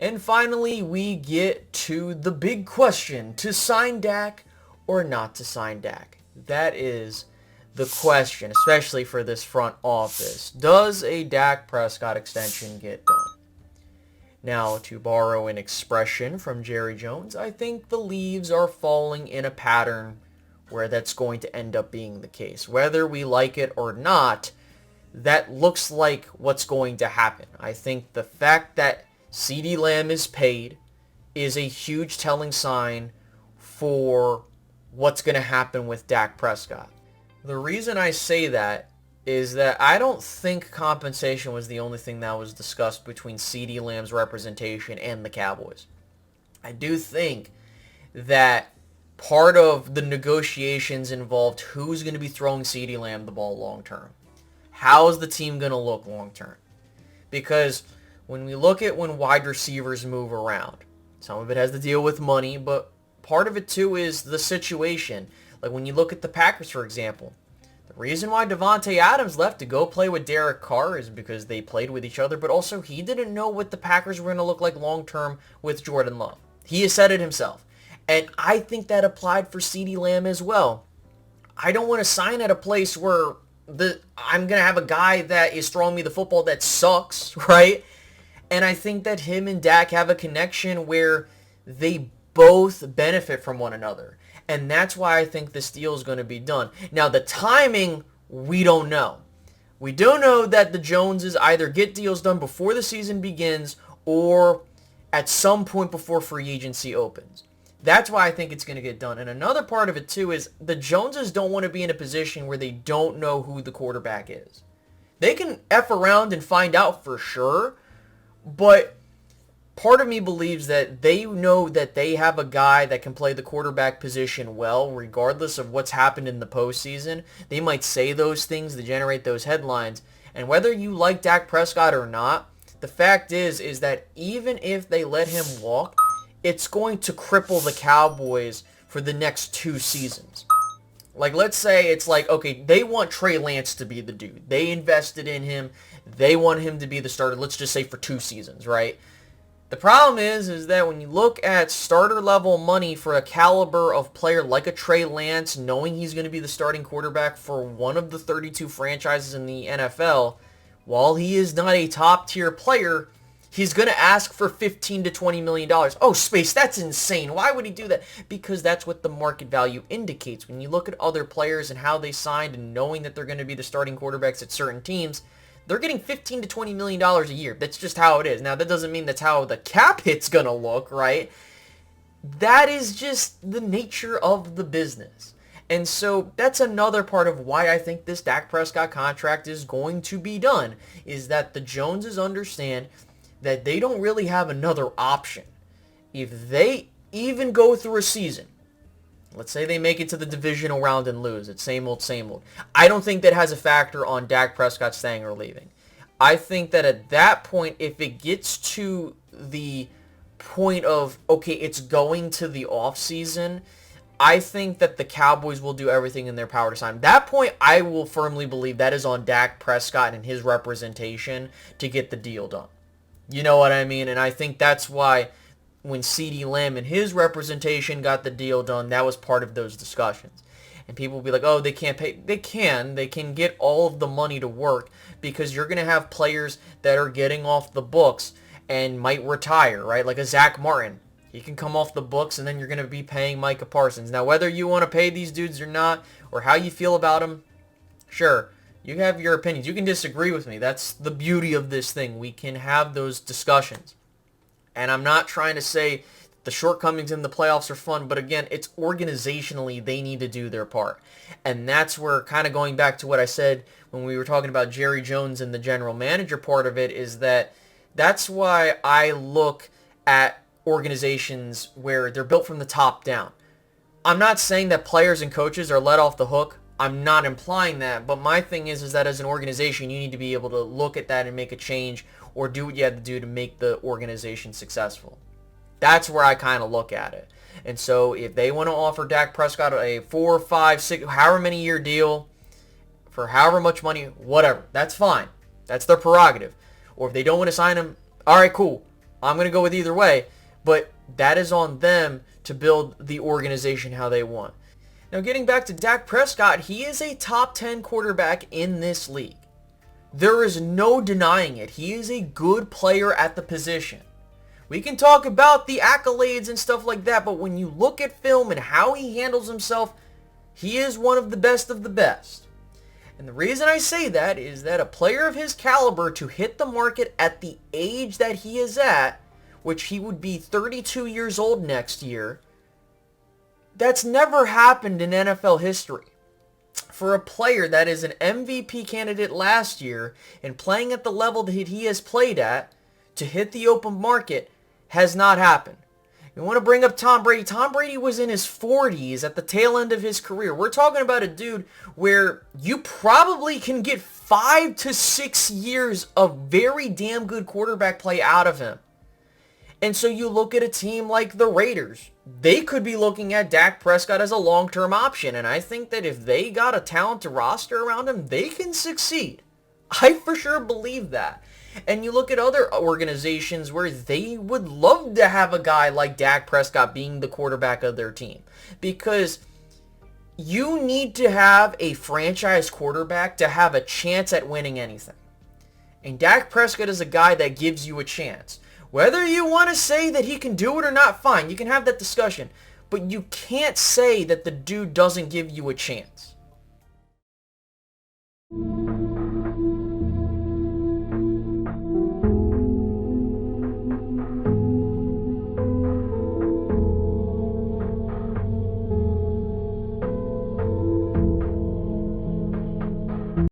And finally, we get to the big question, to sign Dak or not to sign Dak. That is the question, especially for this front office. Does a Dak Prescott extension get done? Now, to borrow an expression from Jerry Jones, I think the leaves are falling in a pattern where that's going to end up being the case. Whether we like it or not, that looks like what's going to happen. I think the fact that CeeDee Lamb is paid is a huge telling sign for what's going to happen with Dak Prescott. The reason I say that is that I don't think compensation was the only thing that was discussed between CeeDee Lamb's representation and the Cowboys. I do think that part of the negotiations involved who's going to be throwing CeeDee Lamb the ball long term. How is the team going to look long term? Because when we look at when wide receivers move around, some of it has to deal with money, but part of it too is the situation. Like when you look at the Packers, for example, the reason why Devontae Adams left to go play with Derek Carr is because they played with each other, but also he didn't know what the Packers were going to look like long term with Jordan Love. He has said it himself. And I think that applied for CeeDee Lamb as well. I don't want to sign at a place where I'm going to have a guy that is throwing me the football that sucks, right? And I think that him and Dak have a connection where they both benefit from one another. And that's why I think this deal is going to be done. Now, the timing, we don't know. We do know that the Joneses either get deals done before the season begins or at some point before free agency opens. That's why I think it's going to get done. And another part of it, too, is the Joneses don't want to be in a position where they don't know who the quarterback is. They can F around and find out for sure, but part of me believes that they know that they have a guy that can play the quarterback position well, regardless of what's happened in the postseason. They might say those things to generate those headlines. And whether you like Dak Prescott or not, the fact is that even if they let him walk, it's going to cripple the Cowboys for the next 2 seasons. Like, let's say it's like, okay, they want Trey Lance to be the dude. They invested in him. They want him to be the starter, let's just say for 2 seasons, right? The problem is that when you look at starter level money for a caliber of player like a Trey Lance, knowing he's going to be the starting quarterback for one of the 32 franchises in the NFL, while he is not a top tier player, he's going to ask for $15 to $20 million. Oh, Space, that's insane. Why would he do that? Because that's what the market value indicates. When you look at other players and how they signed and knowing that they're going to be the starting quarterbacks at certain teams, they're getting $15 to $20 million a year. That's just how it is. Now, that doesn't mean that's how the cap hit's going to look, right? That is just the nature of the business. And so that's another part of why I think this Dak Prescott contract is going to be done, is that the Joneses understand that they don't really have another option. If they even go through a season, let's say they make it to the divisional round and lose, it's same old, same old. I don't think that has a factor on Dak Prescott staying or leaving. I think that at that point, if it gets to the point of, okay, it's going to the offseason, I think that the Cowboys will do everything in their power to sign him. At that point, I will firmly believe that is on Dak Prescott and his representation to get the deal done. You know what I mean? And I think that's why when CeeDee Lamb and his representation got the deal done, that was part of those discussions. And people will be like, oh, they can't pay. They can get all of the money to work because you're going to have players that are getting off the books and might retire, right? Like a Zach Martin. He can come off the books and then you're going to be paying Micah Parsons. Now, whether you want to pay these dudes or not, or how you feel about them, sure. You have your opinions. You can disagree with me. That's the beauty of this thing. We can have those discussions. And I'm not trying to say the shortcomings in the playoffs are fun, but again, it's organizationally they need to do their part. And that's where, kind of going back to what I said when we were talking about Jerry Jones and the general manager part of it, is that that's why I look at organizations where they're built from the top down. I'm not saying that players and coaches are let off the hook. I'm not implying that, but my thing is that as an organization, you need to be able to look at that and make a change or do what you have to do to make the organization successful. That's where I kind of look at it. And so if they want to offer Dak Prescott a 4, 5, 6, however many year deal for however much money, whatever, that's fine. That's their prerogative. Or if they don't want to sign him, all right, cool. I'm going to go with either way, but that is on them to build the organization how they want. Now, getting back to Dak Prescott, he is a top 10 quarterback in this league. There is no denying it. He is a good player at the position. We can talk about the accolades and stuff like that, but when you look at film and how he handles himself, he is one of the best of the best. And the reason I say that is that a player of his caliber to hit the market at the age that he is at, which he would be 32 years old next year, that's never happened in NFL history. For a player that is an MVP candidate last year and playing at the level that he has played at, to hit the open market has not happened. You want to bring up Tom Brady. Tom Brady was in his 40s at the tail end of his career. We're talking about a dude where you probably can get 5 to 6 years of very damn good quarterback play out of him. And so you look at a team like the Raiders. They could be looking at Dak Prescott as a long-term option. And I think that if they got a talented roster around him, they can succeed. I for sure believe that. And you look at other organizations where they would love to have a guy like Dak Prescott being the quarterback of their team. Because you need to have a franchise quarterback to have a chance at winning anything. And Dak Prescott is a guy that gives you a chance. Whether you want to say that he can do it or not, fine, you can have that discussion. But you can't say that the dude doesn't give you a chance.